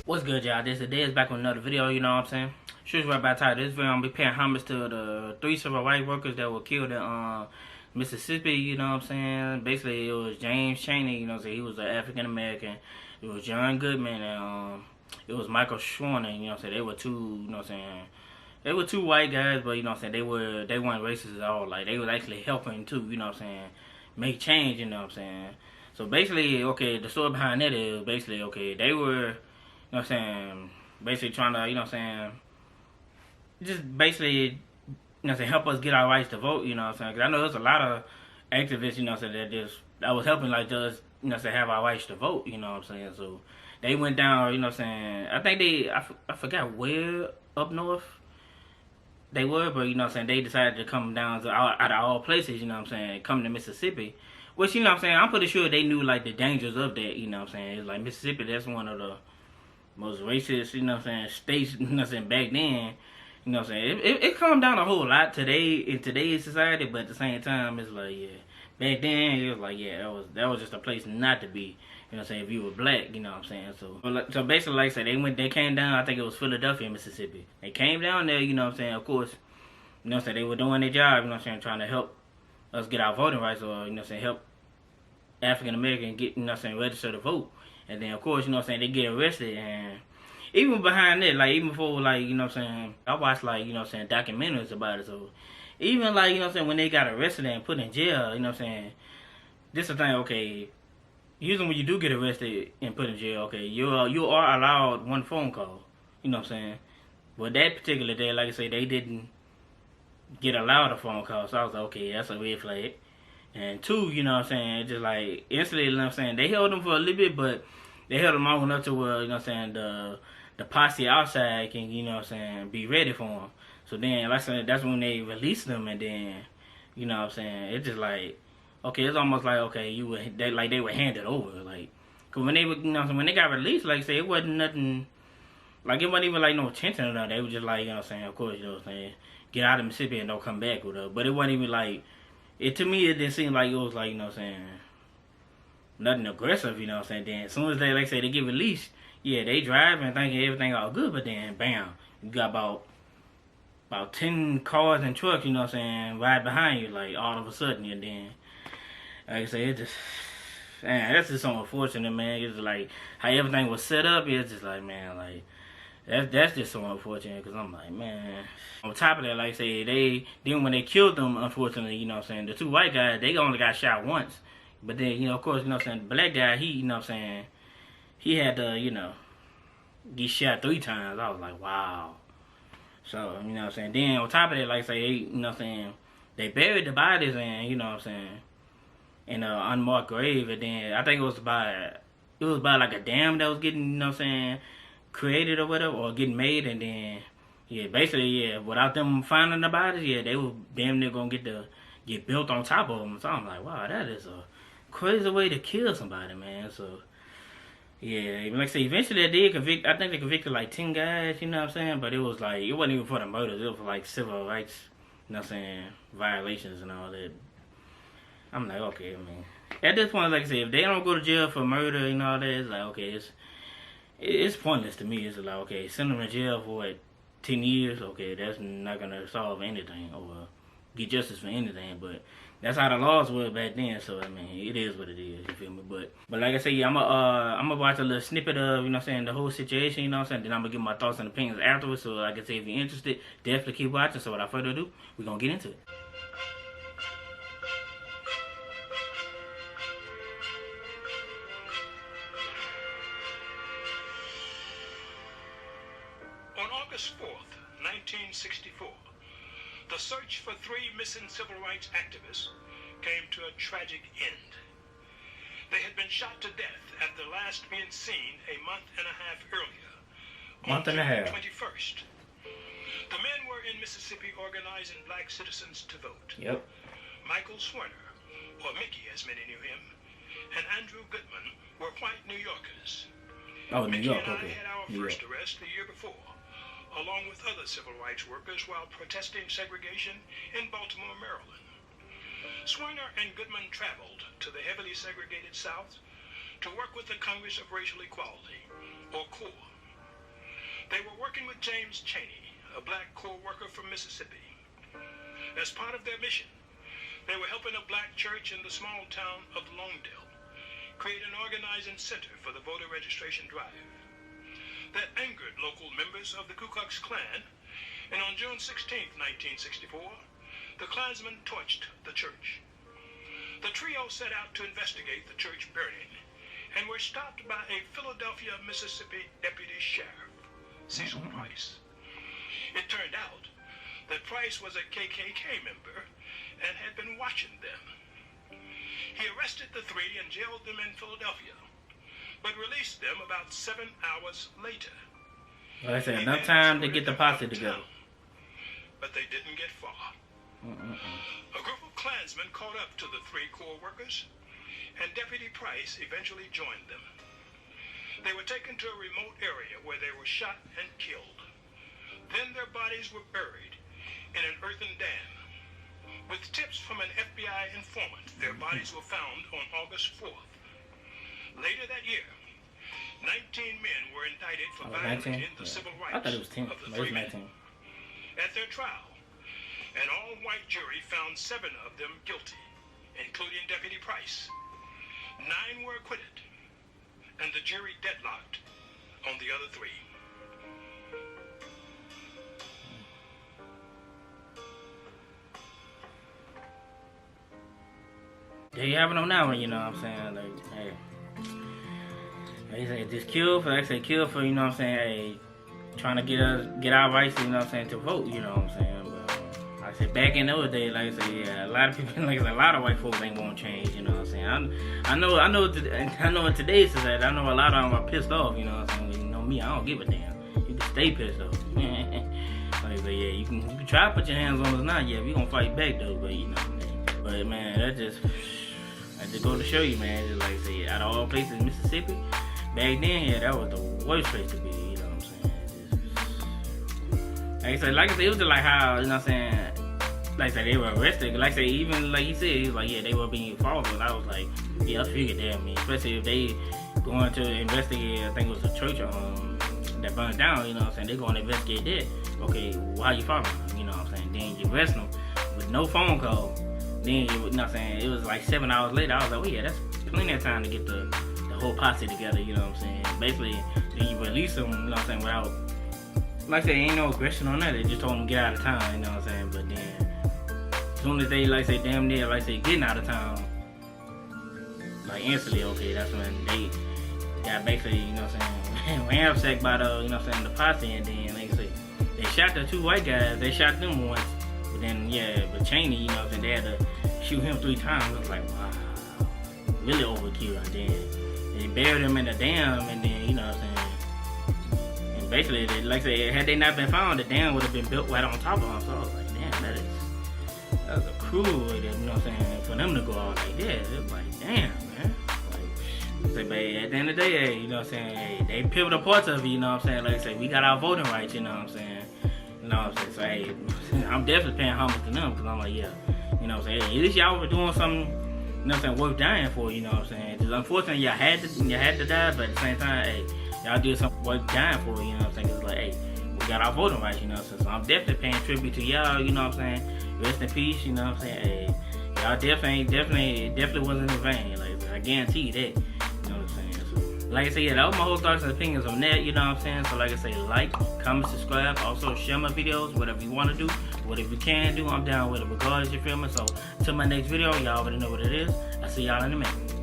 What's good, y'all? This today is back with another video, you know what I'm saying? Shoot right about title. This video I'm gonna be paying homage to the 3 civil rights workers that were killed in Mississippi, you know what I'm saying? Basically it was James Chaney, you know what I'm saying? He was an African American. It was John Goodman and it was Michael Schwerner, you know what I'm saying? They were two, you know what I'm saying? They were two white guys, but you know what I'm saying, they weren't racist at all. Like they was actually helping too, you know what I'm saying, make change, you know what I'm saying? So basically, okay, the story behind that is basically, okay, they were, you know what I'm saying, basically trying to, you know what I'm saying, just basically, you know what I'm saying, help us get our rights to vote, you know what I'm saying, because I know there's a lot of activists, you know what I'm saying, that was helping, like, just, you know what I'm saying, have our rights to vote, you know what I'm saying, so they went down, you know what I'm saying, I think I forgot where up north they were, but, you know what I'm saying, they decided to come down to, out of all places, you know what I'm saying, come to Mississippi, which, you know what I'm saying, I'm pretty sure they knew, like, the dangers of that, you know what I'm saying, it's like, Mississippi, that's one of the most racist, you know what I'm saying, states, you know what I'm saying, back then, you know what I'm saying, it calmed down a whole lot today, in today's society, but at the same time, it's like, yeah, back then, it was like, yeah, that was just a place not to be, you know what I'm saying, if you were black, you know what I'm saying, so basically, like I said, they came down, I think it was Philadelphia, Mississippi, they came down there, you know what I'm saying, of course, you know what I'm saying, they were doing their job, you know what I'm saying, trying to help us get our voting rights, or, you know what I'm saying, help African American get, you know what I'm saying, register to vote. And then, of course, you know what I'm saying, they get arrested. And even behind that, like, even before, like, you know what I'm saying, I watched, like, you know what I'm saying, documentaries about it. So, even, like, you know what I'm saying, when they got arrested and put in jail, you know what I'm saying, this is the thing, okay, usually when you do get arrested and put in jail, okay, you are allowed one phone call, you know what I'm saying. But that particular day, like I say, they didn't get allowed a phone call. So I was like, okay, that's a red flag. And two, you know what I'm saying, just like instantly, you know what I'm saying, they held them for a little bit, but they held them long enough to where, you know what I'm saying, the posse outside can, you know what I'm saying, be ready for them. So then, like I said, that's when they released them, and then, you know what I'm saying, it's just like, okay, it's almost like, okay, they were handed over, like, cause when they were, you know, when they got released, like I said, it wasn't nothing, like it wasn't even like no tension or nothing. They were just like, you know what I'm saying, of course, you know what I'm saying, get out of Mississippi and don't come back with her. But it wasn't even like, to me, it didn't seem like it was like, you know what I'm saying, nothing aggressive, you know what I'm saying. Then as soon as they, like say, they get released, yeah, they drive and thinking everything all good, but then, bam, you got about 10 cars and trucks, you know what I'm saying, right behind you, like, all of a sudden, and then, like I say, it just, man, that's just so unfortunate, man. It's like, how everything was set up, it's just like, man, like, that's just so unfortunate, because I'm like, man. On top of that, like I say, then when they killed them, unfortunately, you know what I'm saying, the two white guys, they only got shot once. But then, you know, of course, you know what I'm saying, the black guy, he, you know what I'm saying, he had to, you know, get shot 3 times. I was like, wow. So, you know what I'm saying, then on top of that, like I say, you know what I'm saying, they buried the bodies in, you know what I'm saying, in an unmarked grave, and then I think it was by like a dam that was getting, you know what I'm saying, created or whatever, or getting made, and then, yeah, basically, yeah, without them finding the bodies, yeah, they were damn near gonna get built on top of them. So I'm like, wow, that is a crazy way to kill somebody, man. So, yeah, like I say, eventually they did convict, I think they convicted like 10 guys, you know what I'm saying, but it was like, it wasn't even for the murders, it was for like civil rights, you know what I'm saying, violations and all that. I'm like, okay, man. At this point, like I say, if they don't go to jail for murder and all that, it's like, okay, it's pointless to me. It's like, okay, send them to jail for what, 10 years? Okay, that's not gonna solve anything or get justice for anything. But that's how the laws were back then. So I mean, it is what it is. You feel me? But like I say, yeah, I'm gonna watch a little snippet of, you know what I'm saying, the whole situation. You know what I'm saying. Then I'm gonna give my thoughts and opinions afterwards. So like I say, if you're interested, definitely keep watching. So without further ado, we're gonna get into it. On August 4th, 1964, the search for 3 missing civil rights activists came to a tragic end. They had been shot to death after last being seen a month and a half earlier, on June 21st. The men were in Mississippi organizing black citizens to vote. Yep. Michael Schwerner, or Mickey as many knew him, and Andrew Goodman were white New Yorkers. Oh, New York, Mickey and okay. I had our first arrest the year before, along with other civil rights workers while protesting segregation in Baltimore, Maryland. Schwerner and Goodman traveled to the heavily segregated South to work with the Congress of Racial Equality, or CORE. They were working with James Chaney, a black coal worker from Mississippi. As part of their mission, they were helping a black church in the small town of Longdale create an organizing center for the voter registration drive. That angered local members of the Ku Klux Klan, and on June 16, 1964, the Klansmen torched the church. The trio set out to investigate the church burning and were stopped by a Philadelphia, Mississippi deputy sheriff, Cecil Price. It turned out that Price was a KKK member and had been watching them. He arrested the three and jailed them in Philadelphia, but released them about 7 hours later. Like I said, enough time to get the posse together. But they didn't get far. A group of Klansmen caught up to the three coal workers, and Deputy Price eventually joined them. They were taken to a remote area where they were shot and killed. Then their bodies were buried in an earthen dam. With tips from an FBI informant, their bodies were found on August 4th. Later that year, 19 men were indicted for violating the civil rights of the three men. At their trial, an all-white jury found 7 of them guilty, including Deputy Price. 9 were acquitted, and the jury deadlocked on the other 3. There you have it on that one, you know what I'm saying? Like, hey. They say just kill for, you know what I'm saying? Hey, trying to get our rights, you know what I'm saying, to vote, you know what I'm saying? But like I said, back in those days, like I said, yeah, a lot of people, like I said, a lot of white folks ain't gonna change, you know what I'm saying? I know in today's society, I know a lot of them are pissed off, you know what I'm saying? You know me, I don't give a damn. You can stay pissed off. Like I said, yeah, you can try to put your hands on us now, yeah, we gonna fight back though, but you know, but man, that just go to show you, man, just like I said, out of all places in Mississippi, back then, yeah, that was the worst place to be, you know what I'm saying? Like I said, it was just like how, you know what I'm saying, like I said, they were arrested. Like I said, even like he said, he was like, yeah, they were being followed. And I was like, yeah, I figured that, I mean, especially if they going to investigate, I think it was a church that burned down, you know what I'm saying, they going to investigate that. Okay, why you following them, you know what I'm saying? Then you arrest them with no phone call. Then, you know what I'm saying, it was like 7 hours later, I was like, oh yeah, that's plenty of time to get the whole posse together, you know what I'm saying? Basically, then you release them, you know what I'm saying, without, like I said, ain't no aggression on that, they just told them to get out of town, you know what I'm saying? But then, as soon as they, like I say, damn near, like I say, getting out of town, like instantly, okay, that's when they got basically, you know what I'm saying, ransacked by the, you know what I'm saying, the posse, and then, like I say, they shot the 2 white guys, they shot them once. But then, yeah, but Chaney, you know what I'm saying, they had to shoot him 3 times. It was like, wow, really overkill. And then they buried him in the dam, and then, you know what I'm saying, and basically, like I said, had they not been found, the dam would have been built right on top of them. So I was like, damn, that was a cruel way to, you know what I'm saying, for them to go out like that. It was like, damn, man. Like, but at the end of the day, hey, you know what I'm saying, hey, they pivotal parts of it, you know what I'm saying, like I said, we got our voting rights, you know what I'm saying. You know what I'm saying? So, hey, I'm definitely paying homage to them because I'm like, yeah, you know what I'm saying? Hey, at least y'all were doing something, you know what I'm saying, worth dying for, you know what I'm saying? Because unfortunately, y'all had to die, but at the same time, hey, y'all did something worth dying for, you know what I'm saying? Because it's like, hey, we got our voting rights, you know what I'm saying? So I'm definitely paying tribute to y'all, you know what I'm saying? Rest in peace, you know what I'm saying? Hey, y'all definitely wasn't in vain. Like, I guarantee you that, you know what I'm saying? So, like I said, yeah, that was my whole thoughts and opinions on that, you know what I'm saying? So like I say, like, comment, subscribe, also share my videos, whatever you want to do, whatever you can do, I'm down with it, regardless, you feel me? So, till my next video, y'all already know what it is. I'll see y'all in a minute.